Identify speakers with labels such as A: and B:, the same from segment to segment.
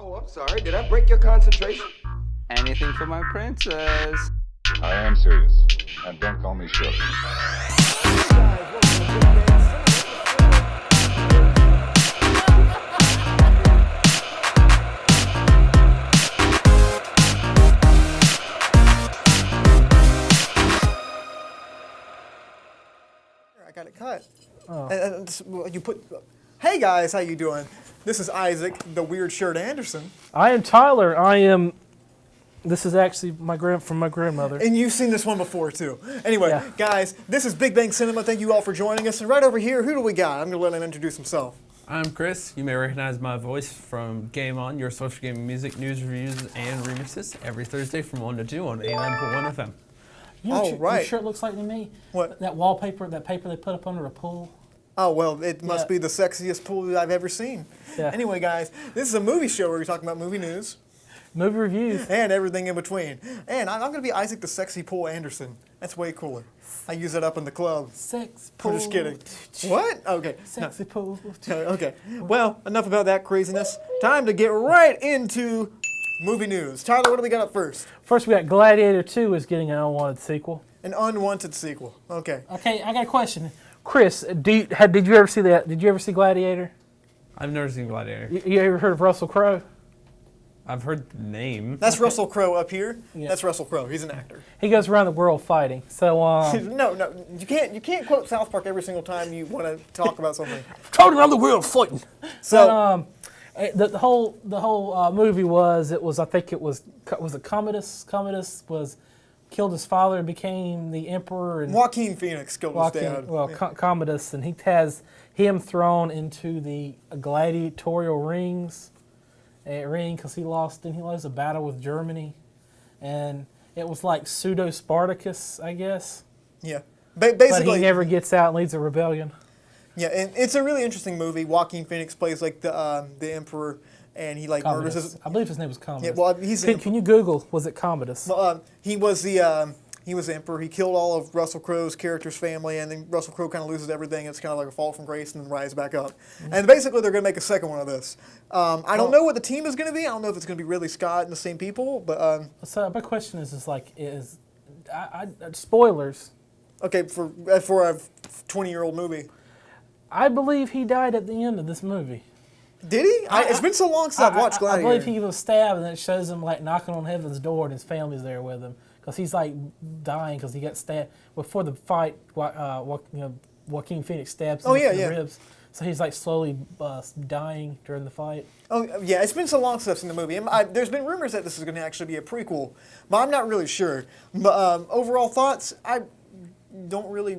A: Oh, I'm sorry. Did I break your concentration?
B: Anything for my princess.
C: I am serious, and don't call me Shirley.
D: I got it cut. Oh. And you put. Hey guys, how you doing? This is Isaac, the weird shirt Anderson.
E: I am Tyler. This is actually from my grandmother.
D: And you've seen this one before too. Anyway,
E: Yeah.
D: guys, this is Big Bang Cinema. Thank you all for joining us. And right over here, who do we got? I'm gonna let him introduce himself.
F: I'm Chris. You may recognize my voice from Game On, your social gaming music, news reviews, and remixes every Thursday from 1 to 2 on 89.1 FM.
E: You know
D: Oh, right.
E: What shirt looks like to me?
D: What?
E: That wallpaper, that paper they put up under a pool.
D: Oh, well, it must
E: Yeah.
D: be the sexiest pool I've ever seen.
E: Yeah.
D: Anyway, guys, this is a movie show where we're talking about movie news
E: Movie reviews.
D: and everything in between. And I'm going to be Isaac the Sexy Pool Anderson. That's way cooler. I use that up in the club.
E: Sex pool.
D: I'm just kidding. What? Okay.
E: Sexy pool.
D: Okay. Well, enough about that craziness. Time to get right into movie news. Tyler, what do we got up first?
E: First, we got Gladiator 2 is getting an unwanted sequel.
D: An unwanted sequel. Okay.
E: Okay, I got a question. Chris, did you ever see that? Did you ever see Gladiator?
F: I've never seen Gladiator.
E: You ever heard of Russell Crowe?
F: I've heard the name.
D: That's Russell Crowe up here.
E: Yeah.
D: That's Russell Crowe. He's an actor.
E: He goes around the world fighting. So,
D: No, you can't quote South Park every single time you want to talk about something.
E: going around the world fighting.
D: So,
E: The whole movie was I think it was it Commodus? Commodus was killed his father and became the emperor. And
D: Joaquin Phoenix killed his dad.
E: Commodus, and he has him thrown into the gladiatorial ring because he lost a battle with Germany, and it was like pseudo Spartacus, I guess.
D: Yeah.
E: But
D: Basically,
E: he never gets out and leads a rebellion.
D: yeah, and it's a really interesting movie. Joaquin Phoenix plays like the emperor, and he like murders
E: Commodus.
D: his.
E: I believe his name was Commodus.
D: Yeah, well, he's
E: Can you Google? Was it Commodus?
D: he was the emperor. He killed all of Russell Crowe's character's family, and then Russell Crowe kind of loses everything. It's kind of like a fall from grace and then rise back up.
E: Mm-hmm.
D: And basically, they're going to make a second one of this. I don't know what the team is going to be. I don't know if it's going to be Ridley Scott and the same people, but
E: So my question is spoilers.
D: okay, for a 20-year-old movie.
E: I believe he died at the end of this movie.
D: Did he? It's been so long since I've watched Gladiator.
E: I believe he was stabbed, and then it shows him like knocking on heaven's door, and his family's there with him because he's like dying because he got stabbed before the fight. Joaquin Phoenix stabs him in the ribs, so he's like slowly dying during the fight.
D: Oh, yeah, it's been so long since I've seen the movie. There's been rumors that this is going to actually be a prequel, but I'm not really sure. But overall thoughts, I don't really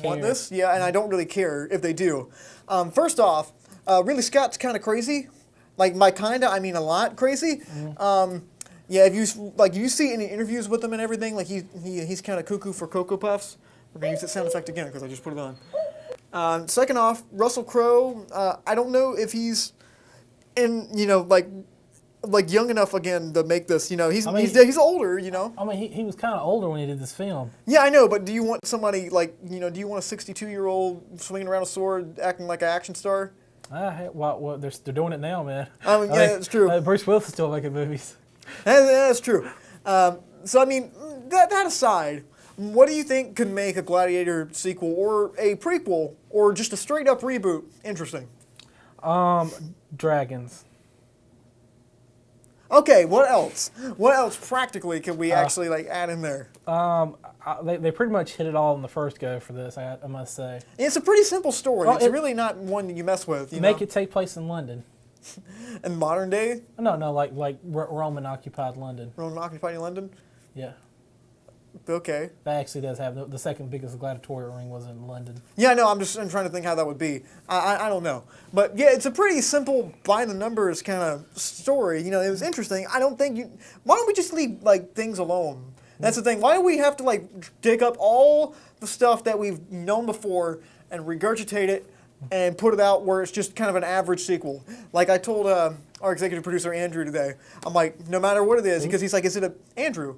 D: want this. Yeah, and I don't really care if they do. First off, Ridley Scott's kind of crazy. Like, I mean a lot crazy. Mm-hmm. Yeah, if you see any interviews with him and everything, like he's kind of cuckoo for Cocoa Puffs. We're going to use that sound effect again because I just put it on. Second off, Russell Crowe, I don't know if he's like young enough again to make this. He's older.
E: I mean, he was kind of older when he did this film.
D: Yeah, I know, but do you want somebody like do you want a 62-year-old swinging around a sword acting like an action star?
E: They're doing it now, man.
D: Yeah, that's true.
E: Bruce Willis is still making movies.
D: That's true. So I mean, that aside, what do you think could make a Gladiator sequel or a prequel or just a straight up reboot interesting?
E: Dragons.
D: Okay, what else? What else practically can we actually add in there?
E: They pretty much hit it all in the first go for this, I must say.
D: It's a pretty simple story.
E: Well,
D: it's really not one that you mess with.
E: Make it take place in London.
D: In modern day?
E: No, like Roman occupied London.
D: Roman occupied London?
E: Yeah.
D: Okay.
E: That actually does have the second biggest gladiatorial ring was in London.
D: Yeah, no, I'm trying to think how that would be. I don't know. But yeah, it's a pretty simple by the numbers kind of story. It was interesting. I don't think why don't we just leave things alone? That's the thing. Why do we have to dig up all the stuff that we've known before and regurgitate it and put it out where it's just kind of an average sequel? Like I told our executive producer Andrew today, I'm like, no matter what it is, because he's like, is it a Andrew?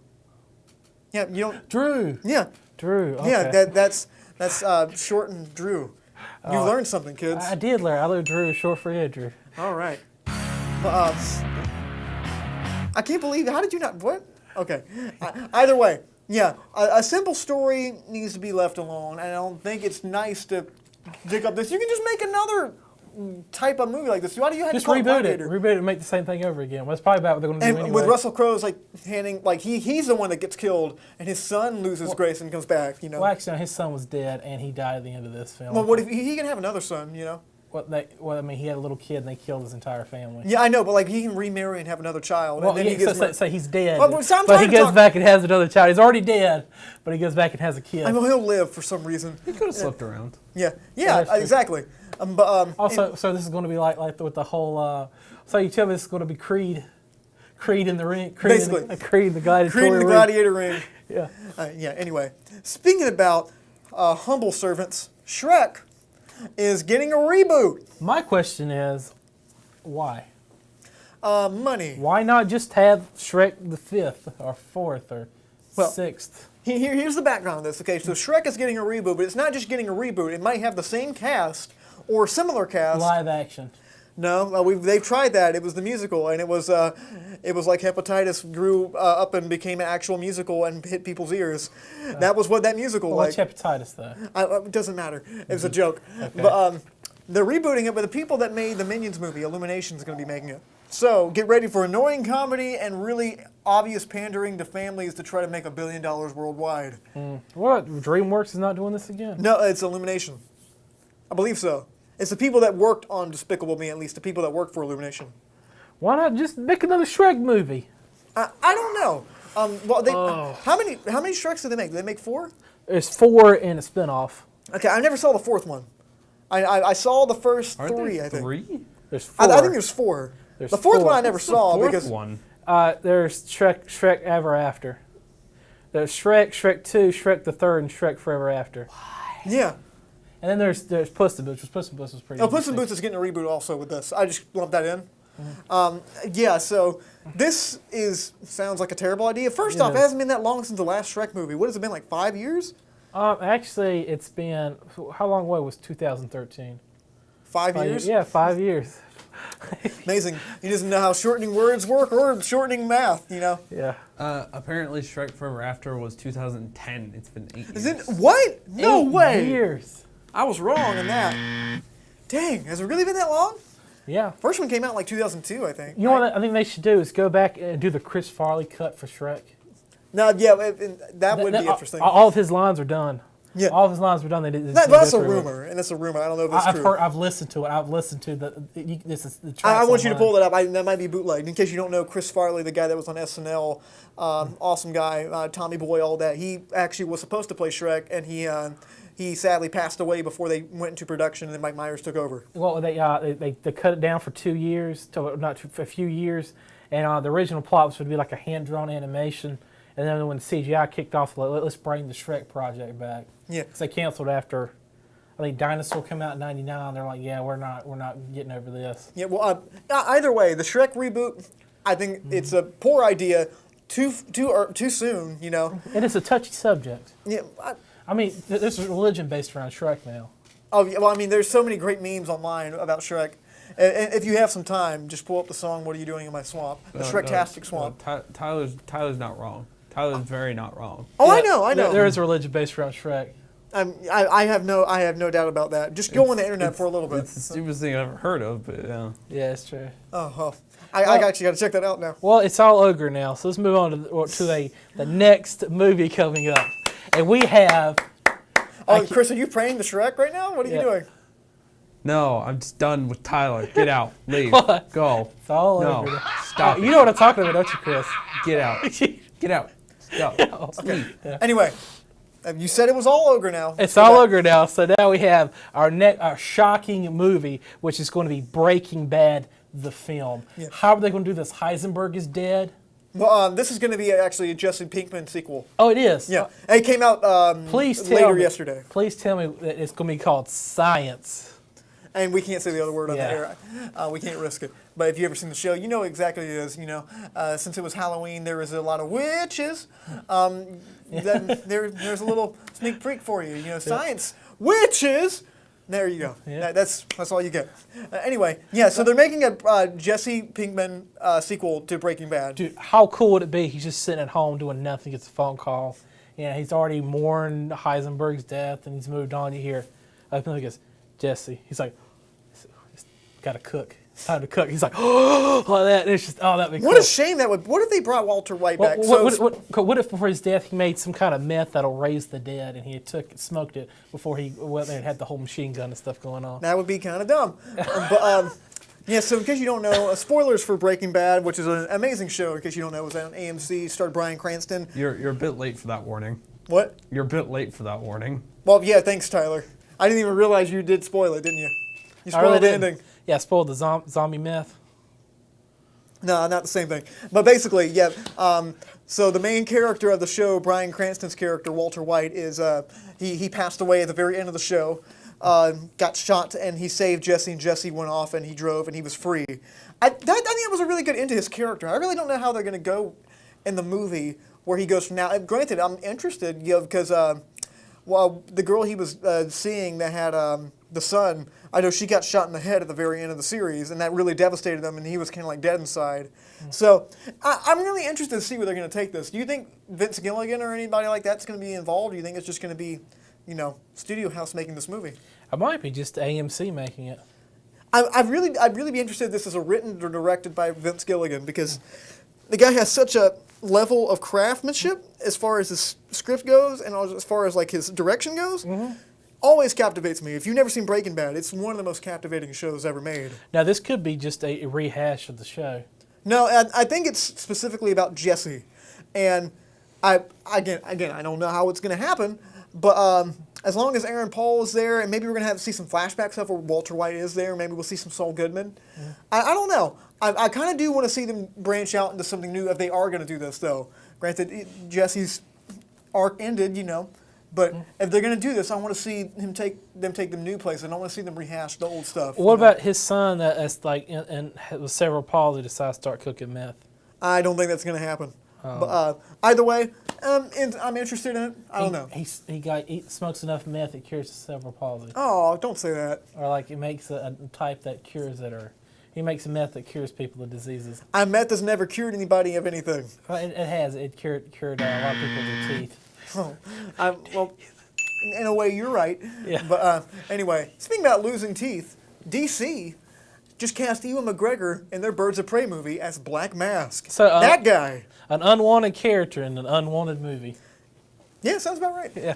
D: Yeah, you don't.
E: Drew.
D: Yeah.
E: Drew. Okay.
D: Yeah, that's shortened Drew. You learned something, kids.
E: I did learn. I learned Drew is short for Andrew.
D: All right. I can't believe. How did you not? What? Okay. Either way, yeah. A simple story needs to be left alone, and I don't think it's nice to dig up this. You can just make another type of movie like this. Why do you have
E: Just
D: to call it
E: reboot it.
D: Gladiator?
E: Reboot it and make the same thing over again. Well, that's probably about what they're going to do
D: And
E: anyway.
D: with Russell Crowe's like handing, like he's the one that gets killed, and his son loses grace and comes back. You know.
E: Well, actually, his son was dead, and he died at the end of this film.
D: Well, what if he can have another son? You know.
E: Well, I mean, he had a little kid, and they killed his entire family.
D: Yeah, I know, but like he can remarry and have another child,
E: Well,
D: and then he gets.
E: so he's dead,
D: Well, so I'm
E: but he
D: trying to
E: goes
D: talk-
E: back and has another child. He's already dead, but he goes back and has a kid.
D: I mean, he'll live for some reason.
F: He could have slipped around.
D: Yeah,
E: that's true.
D: exactly.
E: Also, so this is going to be like with the whole. So you tell me this is going to be Creed in the ring,
D: Basically.
E: Creed in the gladiator
D: Creed in the
E: ring.
D: gladiator ring.
E: Yeah.
D: Yeah. Anyway, speaking about humble servants, Shrek is getting a reboot.
E: My question is, why?
D: Money.
E: Why not just have Shrek the 5th or 4th or
D: Well,
E: 6th?
D: Here's the background of this. Okay, so Shrek is getting a reboot, but it's not just getting a reboot. It might have the same cast or similar cast.
E: Live action.
D: No, they've tried that. It was the musical, and it was like hepatitis grew up and became an actual musical and hit people's ears. That was what that musical
E: Well,
D: like.
E: what's hepatitis though?
D: It doesn't matter. It was a joke. But they're rebooting it, but the people that made the Minions movie, Illumination, is going to be making it. So get ready for annoying comedy and really obvious pandering to families to try to make $1 billion worldwide.
E: What? DreamWorks is not doing this again?
D: No, it's Illumination. I believe so. It's the people that worked on Despicable Me, at least the people that worked for Illumination.
E: Why not just make another Shrek movie?
D: I don't know. How many Shreks did they make? Did they make 4?
E: There's 4 in a spinoff.
D: Okay, I never saw the 4th one. I saw the first
F: Aren't
D: 3.
F: there
D: I think.
F: 3?
E: There's 4.
D: I think there's 4.
E: There's
D: The 4th
E: 4.
D: one I never saw
F: Fourth
D: because
F: one.
E: There's Shrek Ever After. There's Shrek 2, Shrek the 3rd, and Shrek Forever After.
D: yeah.
E: And then there's Puss in Boots. Puss in Boots was pretty.
D: Oh, Puss in
E: interesting.
D: Boots is getting a reboot also with this. I just lumped that in. Yeah, so this sounds like a terrible idea. First off, it hasn't been that long since the last Shrek movie. What has it been, like 5 years?
E: Actually, it's been, how long away was 2013?
D: 5 years?
E: Yeah, 5 years.
D: Amazing. He doesn't know how shortening words work or shortening math, you know?
E: Yeah.
F: Apparently, Shrek Forever After was 2010. It's been 8 years.
D: Is it, what? No
E: 8
D: way.
E: years.
D: I was wrong in that. Dang, has it really been that long?
E: Yeah.
D: First one came out in like 2002, I think.
E: You know what I think they should do is go back and do the Chris Farley cut for Shrek.
D: No, yeah, that would be interesting.
E: All of his lines are done.
D: Yeah.
E: All of his lines were done. They did.
D: That's a rumor, and it's a rumor. I don't know if it's
E: I've
D: true.
E: heard. I've listened to it. I've listened to this is the.
D: I want you to
E: online.
D: pull that up. That might be bootlegged. In case you don't know, Chris Farley, the guy that was on SNL, awesome guy, Tommy Boy, all that. He actually was supposed to play Shrek, and he sadly passed away before they went into production, and then Mike Myers took over.
E: Well, they cut it down for 2 years, a few years, and the original plot was to be like a hand drawn animation, and then when the CGI kicked off, let's bring the Shrek project back.
D: Yeah.
E: Because they canceled after, I think Dinosaur came out in '99. They're like, yeah, we're not getting over this.
D: Yeah. Well, either way, the Shrek reboot, I think it's a poor idea. Too soon, you know.
E: And it's a touchy subject.
D: Yeah.
E: I mean, there's a religion based around Shrek now.
D: Oh, yeah, well, I mean, there's so many great memes online about Shrek. And if you have some time, just pull up the song "What Are You Doing in My Swamp?" The Shrektastic Swamp.
F: Tyler's not wrong. Tyler's very not wrong.
D: Oh,
E: Yeah,
D: I know.
E: There is a religion based around Shrek.
D: I have no doubt about that. Just go on the internet for a little bit.
F: It's the stupidest thing I've ever heard of, but yeah.
E: Yeah, it's true.
D: I actually got to check that out now.
E: Well, it's all ogre now, so let's move on to the next movie coming up, and we have.
D: Oh, Chris, are you praying the Shrek right now? What are you doing?
F: No, I'm just done with Tyler. Get out. Leave.
E: What?
F: Go.
E: It's all
F: No.
E: ogre.
F: Stop.
E: You know what I'm talking about, don't you, Chris?
F: Get out. Get out. Go.
D: Okay. Anyway, you said it was all ogre now.
E: It's all ogre now. So now we have our shocking movie, which is going to be Breaking Bad, the film.
D: Yeah.
E: How are they going to do this? Heisenberg is dead.
D: Well, this is going to be actually a Jesse Pinkman sequel.
E: Oh, it is.
D: Yeah, it came out later yesterday.
E: Please tell me that it's going to be called Science.
D: And we can't say the other word on the
E: Yeah.
D: air. We can't risk it. But if you've ever seen the show, you know exactly what it is. You know, since it was Halloween, there was a lot of witches. Then there's a little sneak peek for you. You know, science, witches. There you go.
E: Yeah.
D: That's all you get. Anyway, yeah. So they're making a Jesse Pinkman sequel to Breaking Bad.
E: Dude, how cool would it be? He's just sitting at home doing nothing, gets a phone call. Yeah, he's already mourned Heisenberg's death, and he's moved on. You hear, he goes, Jesse. He's like, got to cook. It's time to cook. He's like, oh, like that. And it's just, oh, that'd be
D: What
E: cool.
D: a shame that would. What if they brought Walter White back?
E: What if before his death he made some kind of meth that'll raise the dead, and he smoked it before he went there and had the whole machine gun and stuff going on?
D: That would be kind of dumb. But yeah. So in case you don't know, spoilers for Breaking Bad, which is an amazing show. In case you don't know, it was on AMC. Starred Bryan Cranston.
F: You're a bit late for that warning.
D: What?
F: You're a bit late for that warning.
D: Well, yeah. Thanks, Tyler. I didn't even realize you did spoil it, didn't you? You
E: I
D: spoiled
E: really
D: the
E: didn't.
D: ending.
E: Yeah, I spoiled the zombie meth.
D: No, not the same thing. But basically, yeah. So the main character of the show, Bryan Cranston's character, Walter White, is he passed away at the very end of the show. Got shot, and he saved Jesse, and Jesse went off, and he drove, and he was free. I think that was a really good end to his character. I really don't know how they're going to go in the movie where he goes from now. Granted, I'm interested, because the girl he was seeing that had the son, I know she got shot in the head at the very end of the series, and that really devastated him, and he was kind of like dead inside. So I'm really interested to see where they're going to take this. Do you think Vince Gilligan or anybody like that's going to be involved? Do you think it's just going to be, Studio House making this movie?
E: It might be just AMC making it.
D: I'd really be interested if this is written or directed by Vince Gilligan, because the guy has such a level of craftsmanship as far as his script goes, and as far as like his direction goes. Mm-hmm. Always captivates me. If you've never seen Breaking Bad, it's one of the most captivating shows ever made.
E: Now, this could be just a rehash of the show.
D: No, I think it's specifically about Jesse. And again, I don't know how it's going to happen, but as long as Aaron Paul is there, and maybe we're going to see some flashback stuff where Walter White is there, maybe we'll see some Saul Goodman. Mm-hmm. I don't know. I kind of do want to see them branch out into something new if they are going to do this, though. Granted, Jesse's arc ended, But if they're going to do this, I want to see take them new places. I don't want to see them rehash the old stuff.
E: What about his son that's like and with cerebral palsy decides to start cooking meth?
D: I don't think that's going to happen. But either way, I'm interested in it. I don't know.
E: He smokes enough meth it cures cerebral palsy.
D: Oh, don't say that.
E: Or like it makes a type that cures it, or he makes a meth that cures people of diseases.
D: Meth has never cured anybody of anything.
E: Well, it has. It cured a lot of people of their teeth.
D: Oh, well, in a way, you're right.
E: Yeah.
D: But anyway, speaking about losing teeth, DC just cast Ewan McGregor in their Birds of Prey movie as Black Mask.
E: So
D: that guy.
E: An unwanted character in an unwanted movie.
D: Yeah, sounds about right.
E: Yeah.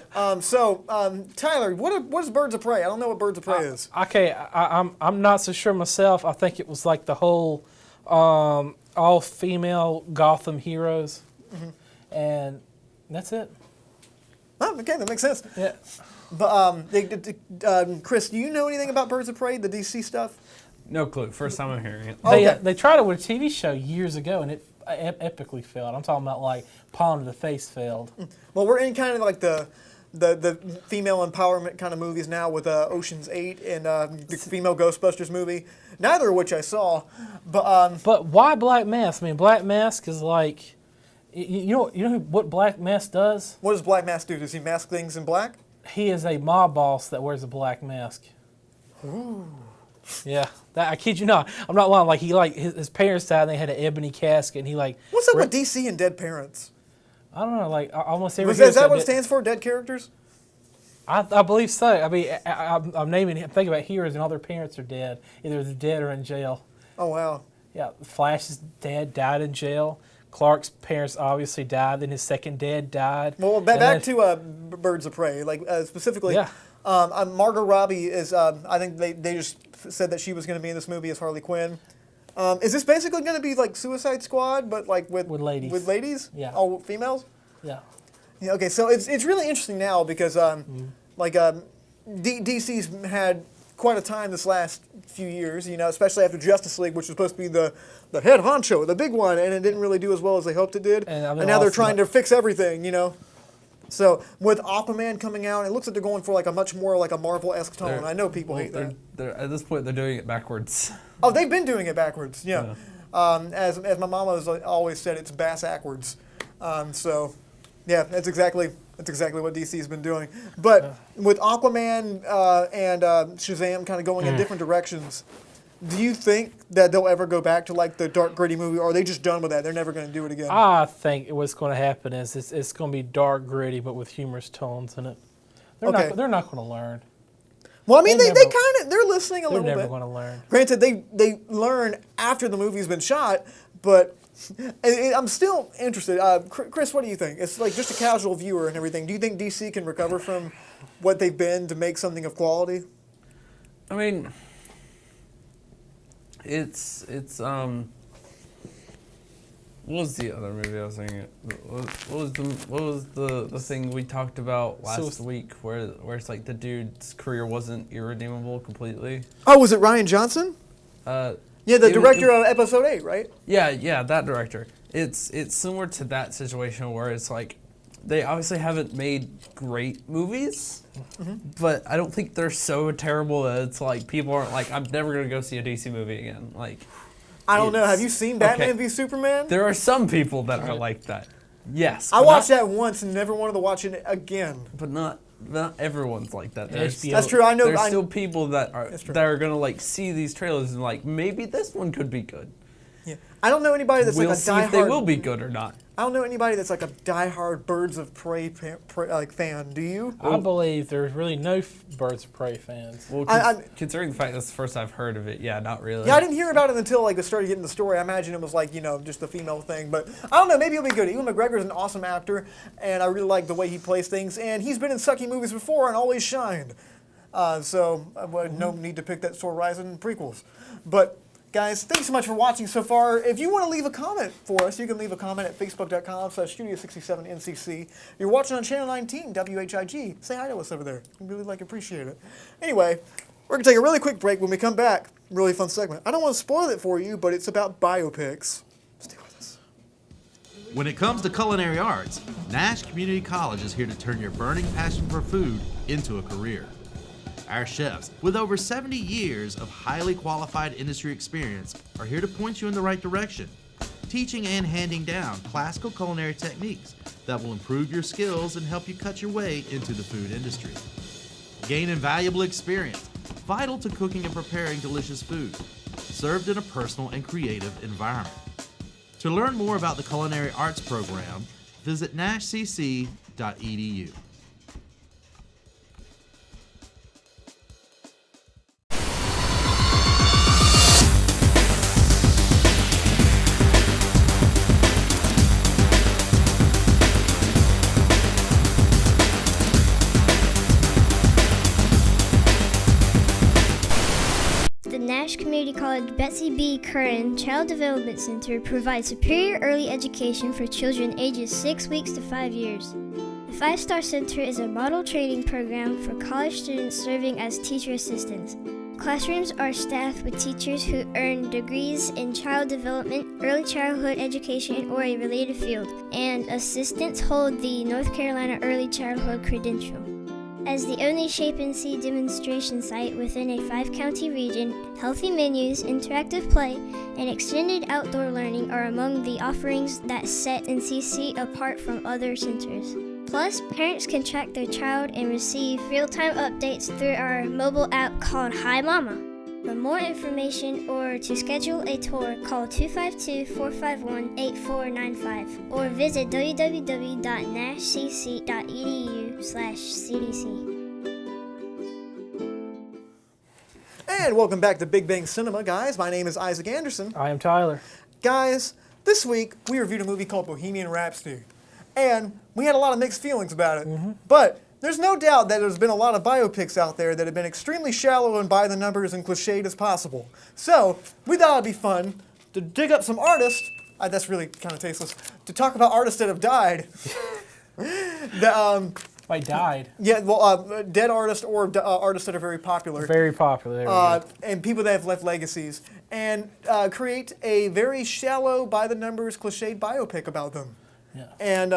D: Tyler, what is Birds of Prey? I don't know what Birds of Prey is.
E: Okay, I'm not so sure myself. I think it was like the whole all-female Gotham heroes, and that's it.
D: Oh, okay, that makes sense.
E: Yeah.
D: But Chris, do you know anything about Birds of Prey, the DC stuff?
F: No clue. First time I'm hearing it.
E: They tried it with a TV show years ago, and it epically failed. I'm talking about like Pawn of the Face failed.
D: Well, we're in kind of like the female empowerment kind of movies now with Ocean's 8 and the female Ghostbusters movie, neither of which I saw.
E: But why Black Mask? I mean, Black Mask is like, you know what Black Mask does?
D: What does Black Mask do? Does he mask things in black?
E: He is a mob boss that wears a black mask.
D: Ooh.
E: Yeah, I kid you not. I'm not lying. Like his parents died, and they had an ebony casket, and he like.
D: What's up with DC and dead parents?
E: I don't know. Like almost every.
D: Is that what it stands for? Dead characters?
E: I believe so. I mean, I'm naming. Thinking about heroes, and all their parents are dead. Either they're dead or in jail.
D: Oh wow.
E: Yeah, Flash's dad died in jail. Clark's parents obviously died. Then his second dad died.
D: Well, back to Birds of Prey, like specifically.
E: Yeah.
D: Margot Robbie is. I think they just said that she was going to be in this movie as Harley Quinn. Is this basically going to be like Suicide Squad, but like with
E: ladies?
D: With ladies?
E: Yeah.
D: All females?
E: Yeah.
D: Yeah. Okay, so it's really interesting now because DC's had quite a time this last few years, especially after Justice League, which was supposed to be the head honcho, the big one, and it didn't really do as well as they hoped it did. And now they're trying to fix everything, So with Aquaman coming out, it looks like they're going for like a much more like a Marvel-esque tone. I know people hate that.
F: At this point, they're doing it backwards.
D: Oh, they've been doing it backwards, yeah. As my mama has always said, it's bass-ackwards. So, yeah, that's exactly That's exactly what DC's been doing. But with Aquaman and Shazam kind of going in different directions, do you think that they'll ever go back to like the dark, gritty movie, or are they just done with that? They're never going to do it again?
E: I think what's going to happen is it's going to be dark, gritty, but with humorous tones in it. They're not going to learn.
D: Well, I mean, they're listening a little bit.
E: They're never going to learn.
D: Granted, they learn after the movie's been shot, but I'm still interested. Chris, what do you think? It's like just a casual viewer and everything. Do you think DC can recover from what they've been to make something of quality?
F: I mean, it's what was the other movie I was thinking? What was the thing we talked about last week where it's like the dude's career wasn't irredeemable completely?
D: Oh, was it Rian Johnson? Yeah, the director of Episode 8, right?
F: Yeah, that director. It's similar to that situation where it's like they obviously haven't made great movies, but I don't think they're so terrible that it's like people aren't like, I'm never gonna go see a DC movie again. Like,
D: I don't know. Have you seen Batman v Superman?
F: There are some people that are like that. Yes.
D: I watched that once and never wanted to watch it again.
F: But not everyone's like that.
D: That's true. I know.
F: There's still people that are gonna like see these trailers and like maybe this one could be good.
D: Yeah. I don't know anybody that's
F: we'll
D: like a
F: see
D: diehard.
F: If they will be good or not.
D: I don't know anybody that's like a diehard Birds of Prey fan. Do you?
E: I believe there's really no Birds of Prey fans.
F: Well, considering the fact that's the first I've heard of it, yeah, not really.
D: Yeah, I didn't hear about it until like they started getting the story. I imagine it was like, just a female thing, but I don't know. Maybe it'll be good. Ewan McGregor's an awesome actor, and I really like the way he plays things. And he's been in sucky movies before and always shined. So no need to pick that Sword Rising prequels, but. Guys, thanks so much for watching so far. If you want to leave a comment for us, you can leave a comment at facebook.com/studio67ncc. You're watching on channel 19, WHIG. Say hi to us over there. We really appreciate it. Anyway, we're going to take a really quick break. When we come back, really fun segment. I don't want to spoil it for you, but it's about biopics. Stay with us.
G: When it comes to culinary arts, Nash Community College is here to turn your burning passion for food into a career. Our chefs, with over 70 years of highly qualified industry experience, are here to point you in the right direction, teaching and handing down classical culinary techniques that will improve your skills and help you cut your way into the food industry. Gain invaluable experience, vital to cooking and preparing delicious food, served in a personal and creative environment. To learn more about the culinary arts program, visit nashcc.edu.
H: The Nash Community College Betsy B. Curran Child Development Center provides superior early education for children ages 6 weeks to 5 years. The 5-Star Center is a model training program for college students serving as teacher assistants. Classrooms are staffed with teachers who earn degrees in child development, early childhood education, or a related field, and assistants hold the North Carolina Early Childhood Credential. As the only Shape and See demonstration site within a 5-county region, healthy menus, interactive play, and extended outdoor learning are among the offerings that set NCC apart from other centers. Plus, parents can track their child and receive real-time updates through our mobile app called Hi Mama. For more information or to schedule a tour, call 252-451-8495 or visit www.nashcc.edu/cdc.
D: And welcome back to Big Bang Cinema, guys. My name is Isaac Anderson.
E: I am Tyler.
D: Guys, this week we reviewed a movie called Bohemian Rhapsody. And we had a lot of mixed feelings about it. But there's no doubt that there's been a lot of biopics out there that have been extremely shallow and by the numbers and cliched as possible. So we thought it'd be fun to dig up some artists. That's really kind of tasteless. To talk about artists that have died.
E: Wait, died?
D: Yeah, well, dead artists or artists that are very popular.
E: Very popular. There we go.
D: And people that have left legacies. And create a very shallow, by the numbers, cliched biopic about them.
E: Yeah.
D: And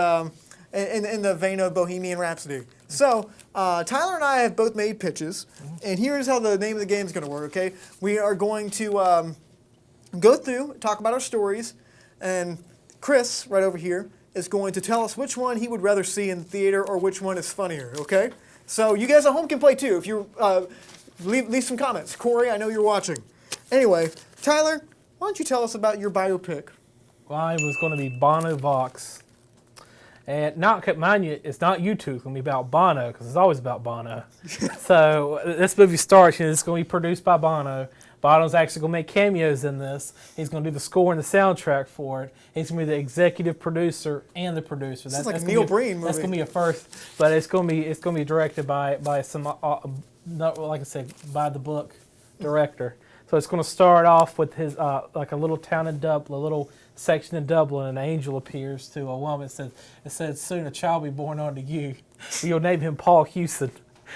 D: in the vein of Bohemian Rhapsody. So, Tyler and I have both made pitches, and here's how the name of the game is going to work, okay? We are going to go through, talk about our stories, and Chris, right over here, is going to tell us which one he would rather see in theater or which one is funnier, okay? So you guys at home can play too. If you leave some comments. Corey, I know you're watching. Anyway, Tyler, why don't you tell us about your biopic?
E: Mine was going to be Bono Vox. And mind you, it's not U2, it's going to be about Bono, because it's always about Bono. So this movie starts, and it's going to be produced by Bono. Bono's actually going to make cameos in this. He's going to do the score and the soundtrack for it. He's going to be the executive producer and the producer.
D: That's like a Neil Breen movie.
E: That's going to be a first, but it's going to be directed by some, not like I said, by the book director. So it's going to start off with his like a little town in Dublin, a little section in Dublin, and an angel appears to a woman. It says, soon a child will be born unto you. You'll name him Paul Hewson.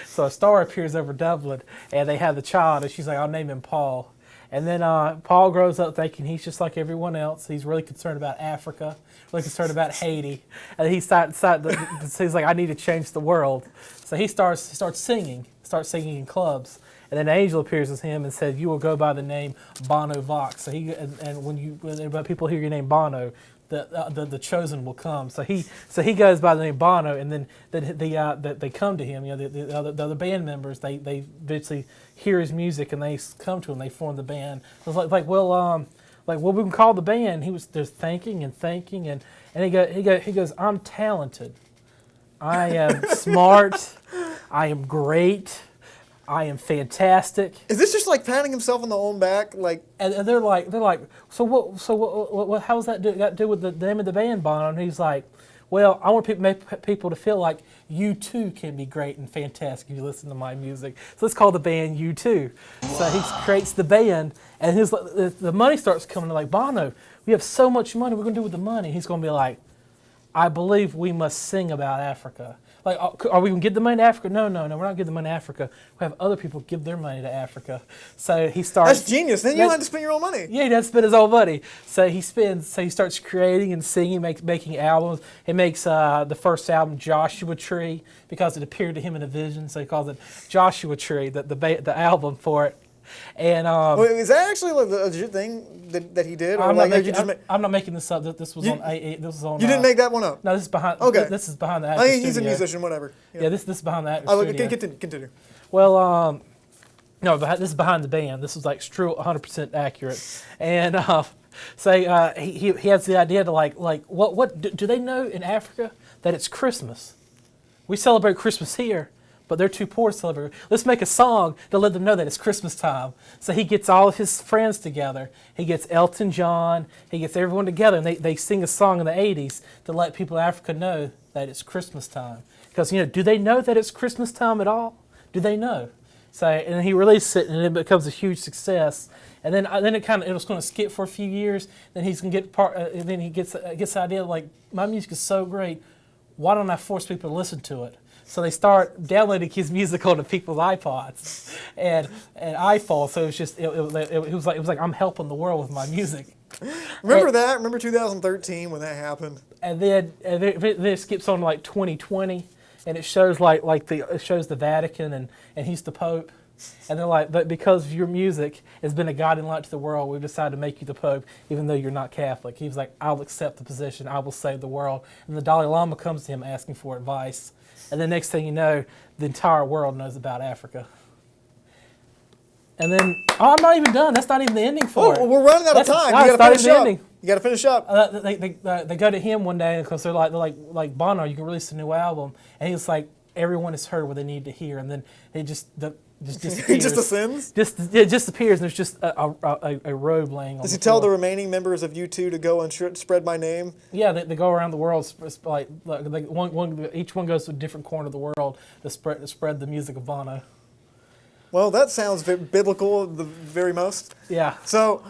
E: So a star appears over Dublin, and they have the child, and she's like, I'll name him Paul. And then Paul grows up thinking he's just like everyone else. He's really concerned about Africa, really concerned about Haiti. And he's like, I need to change the world. So he starts singing in clubs. And then an angel appears with him and said, you will go by the name Bono Vox. So when people hear your name Bono, the chosen will come. So he goes by the name Bono, and then they come to him. The other band members, they eventually hear his music and they come to him. They form the band. So it's like what we can call the band. There's thinking, and he goes, I'm talented, I am smart, I am great, I am fantastic.
D: Is this just like patting himself on the own back, like?
E: And they're like, so what? How's that got to do with the name of the band, Bono? And he's like, well, I want people to feel like you too can be great and fantastic if you listen to my music. So let's call the band U2. So he creates the band, and the money starts coming. Like, Bono, we have so much money. What are we gonna do with the money? He's gonna be like, I believe we must sing about Africa. Like, are we going to give the money to Africa? No, we're not giving the money to Africa. We have other people give their money to Africa. So he starts...
D: That's genius. Then you don't have to spend your own money.
E: Yeah, he doesn't spend his own money. So he starts creating and singing, making albums. He makes the first album, Joshua Tree, because it appeared to him in a vision. So he calls it Joshua Tree, the album for it. And
D: wait, is that actually like a legit thing that he did?
E: I'm not making this up. This was on AA. This was on.
D: You didn't make that one up.
E: No, this is behind.
D: Okay.
E: This is behind the actor's studio.
D: He's a musician, whatever.
E: Yeah, this is behind the actor's studio.
D: Continue.
E: Well, no, this is behind the band. This is like true, 100% accurate. And he has the idea to like what do they know in Africa that it's Christmas? We celebrate Christmas here, but they're too poor to celebrate. Let's make a song to let them know that it's Christmas time. So he gets all of his friends together. He gets Elton John. He gets everyone together, and they sing a song in the 80s to let people in Africa know that it's Christmas time. Because, do they know that it's Christmas time at all? Do they know? So, and he releases it, and it becomes a huge success. And then it was going to skip for a few years. Then he's going to get then he gets the idea, like, my music is so great, why don't I force people to listen to it? So they start downloading his music onto people's iPods and iPhones. So it was like I'm helping the world with my music.
D: Remember that? Remember 2013 when that happened? And then
E: it skips on to like 2020, and it shows it shows the Vatican and he's the Pope. And they're like, but because your music has been a guiding light to the world, we've decided to make you the Pope, even though you're not Catholic. He's like, I'll accept the position. I will save the world. And the Dalai Lama comes to him asking for advice. And the next thing you know, the entire world knows about Africa. And then, I'm not even done. That's not even the ending for it.
D: We're running out of time. You got to finish up. You got to finish up.
E: They go to him one day because they're like Bono, you can release a new album. And he's like, everyone has heard what they need to hear. And then it just disappears.
D: He just ascends?
E: It just appears, and there's just a robe laying on the floor.
D: Does he tell the remaining members of U2 to go and spread my name?
E: Yeah, they go around the world, each one goes to a different corner of the world to spread the music of Bono.
D: Well, that sounds biblical the very most.
E: Yeah.
D: So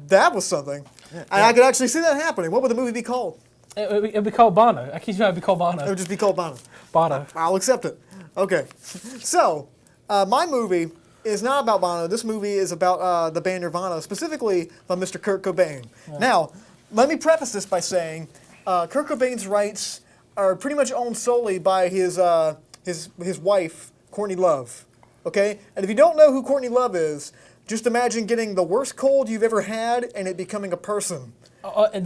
D: that was something. And I could actually see that happening. What would the movie be called?
E: It would be called Bono. I keep saying it would be called Bono.
D: It would just be called Bono.
E: Bono.
D: I'll accept it. Okay. So, my movie is not about Bono. This movie is about the band Nirvana, specifically by Mr. Kurt Cobain. Yeah. Now, let me preface this by saying Kurt Cobain's rights are pretty much owned solely by his wife, Courtney Love. Okay? And if you don't know who Courtney Love is, just imagine getting the worst cold you've ever had and it becoming a person.
E: Aww.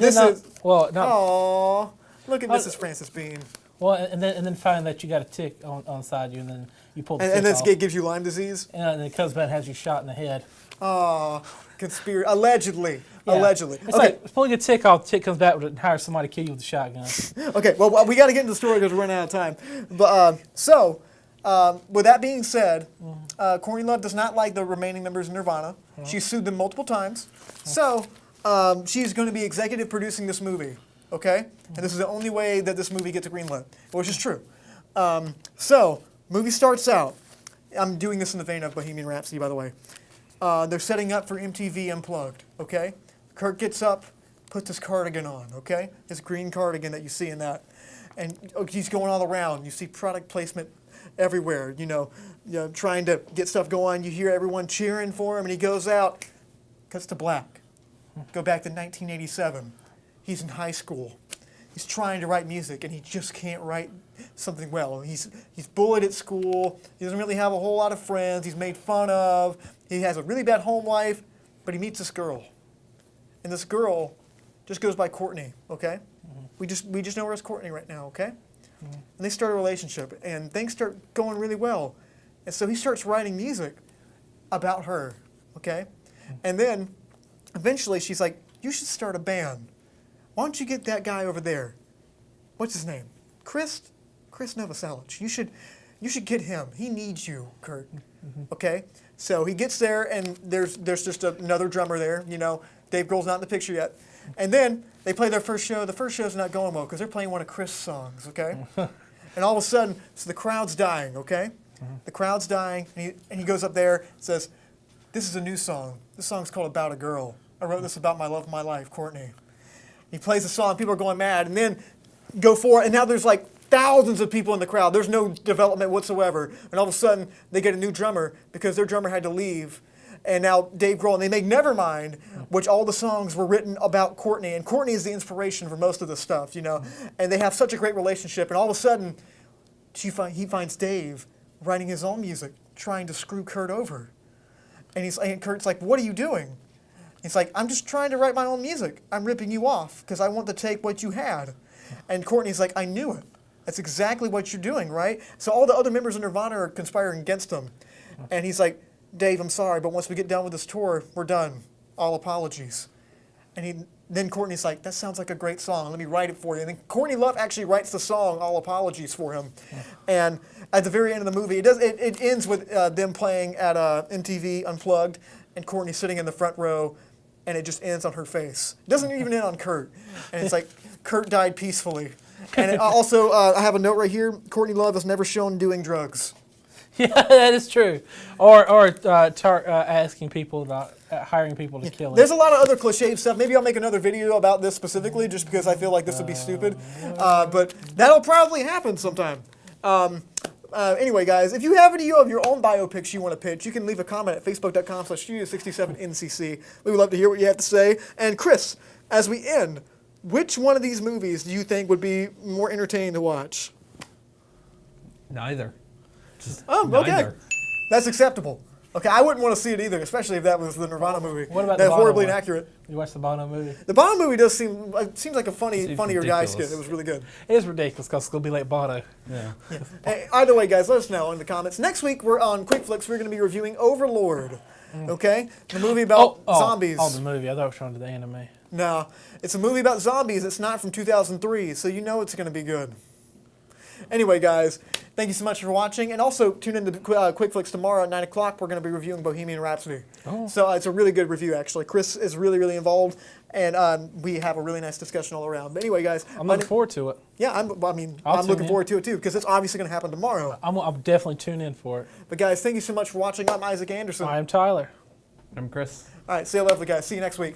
D: Look at Mrs. Francis Bean.
E: Well, and then find that you got a tick on side you, and then you pull the tick
D: and then
E: off.
D: it gives you Lyme disease?
E: And then it comes back and has you shot in the head.
D: Oh, conspiracy. Allegedly.
E: Yeah.
D: Allegedly.
E: It's like pulling a tick off, the tick comes back and hires somebody to kill you with a shotgun.
D: Okay, well, we got to get into the story because we're running out of time. But with that being said, Courtney Love does not like the remaining members of Nirvana. She's sued them multiple times. So she's going to be executive producing this movie, okay? And this is the only way that this movie gets a green light, which is true. Movie starts out. I'm doing this in the vein of Bohemian Rhapsody, by the way. They're setting up for MTV Unplugged, okay? Kurt gets up, puts his cardigan on, okay? His green cardigan that you see in that. And he's going all around. You see product placement everywhere, trying to get stuff going. You hear everyone cheering for him, and he goes out, cuts to black. Go back to 1987. He's in high school. He's trying to write music, and he just can't write something well. He's bullied at school. He doesn't really have a whole lot of friends. He's made fun of. He has a really bad home life, but he meets this girl. And this girl just goes by Courtney, okay? We just know her as Courtney right now, okay? And they start a relationship, and things start going really well. And so he starts writing music about her, okay? And then eventually she's like, you should start a band. Why don't you get that guy over there? What's his name? Chris Novoselic. You should get him. He needs you, Kurt. Okay? So he gets there, and there's just another drummer there. Dave Grohl's not in the picture yet. And then they play their first show. The first show's not going well because they're playing one of Chris' songs, okay? And all of a sudden, so the crowd's dying, okay? The crowd's dying, and he goes up there and says, this is a new song. This song's called About a Girl. I wrote this about my love of my life, Courtney. He plays the song, people are going mad, and then go for it, and now there's like thousands of people in the crowd. There's no development whatsoever. And all of a sudden, they get a new drummer because their drummer had to leave. And now Dave Grohl, and they make Nevermind, which all the songs were written about Courtney. And Courtney is the inspiration for most of the stuff, And they have such a great relationship. And all of a sudden, he finds Dave writing his own music, trying to screw Kurt over. And Kurt's like, what are you doing? He's like, I'm just trying to write my own music. I'm ripping you off because I want to take what you had. And Courtney's like, I knew it. That's exactly what you're doing, right? So all the other members of Nirvana are conspiring against him. And he's like, Dave, I'm sorry, but once we get done with this tour, we're done. All apologies. And then Courtney's like, that sounds like a great song. Let me write it for you. And then Courtney Love actually writes the song, All Apologies, for him. And at the very end of the movie, it ends with them playing at MTV Unplugged, and Courtney sitting in the front row, and it just ends on her face. It doesn't even end on Kurt. And it's like, Kurt died peacefully. And also, I have a note right here, Courtney Love is never shown doing drugs.
E: Yeah, that is true. Or asking people about hiring people to kill him.
D: There's a lot of other cliche stuff. Maybe I'll make another video about this specifically, just because I feel like this would be stupid. But that'll probably happen sometime. Anyway, guys, if you have any of your own biopics you want to pitch, you can leave a comment at facebook.com/studio67NCC. We would love to hear what you have to say. And Chris, as we end, which one of these movies do you think would be more entertaining to watch?
F: Neither.
D: Okay. That's acceptable. Okay, I wouldn't want to see it either, especially if that was the Nirvana movie.
E: What about
D: That's
E: the Bono
D: horribly
E: one?
D: inaccurate.
E: You watched the Bono movie?
D: The Bono movie seems like a funnier guy skit. It was really good.
E: It is ridiculous because it's going to be like Bono.
F: Yeah.
D: Hey, either way, guys, let us know in the comments. Next week, we're on Quick Flicks. We're going to be reviewing Overlord. Okay? The movie about zombies.
E: Oh, the movie. I thought it was trying to do the anime.
D: No, it's a movie about zombies. It's not from 2003, so you know it's going to be good. Anyway, guys, thank you so much for watching. And also, tune in to Quick Flicks tomorrow at 9 o'clock. We're going to be reviewing Bohemian Rhapsody. Oh. So it's a really good review, actually. Chris is really, really involved, and we have a really nice discussion all around. But anyway, guys.
E: I'm looking forward to it.
D: Yeah, I'm looking forward to it, too, because it's obviously going to happen tomorrow.
E: I'll definitely tune in for it.
D: But, guys, thank you so much for watching. I'm Isaac Anderson.
E: I'm Tyler.
F: I'm Chris.
D: All right, stay lovely, guys. See you next week.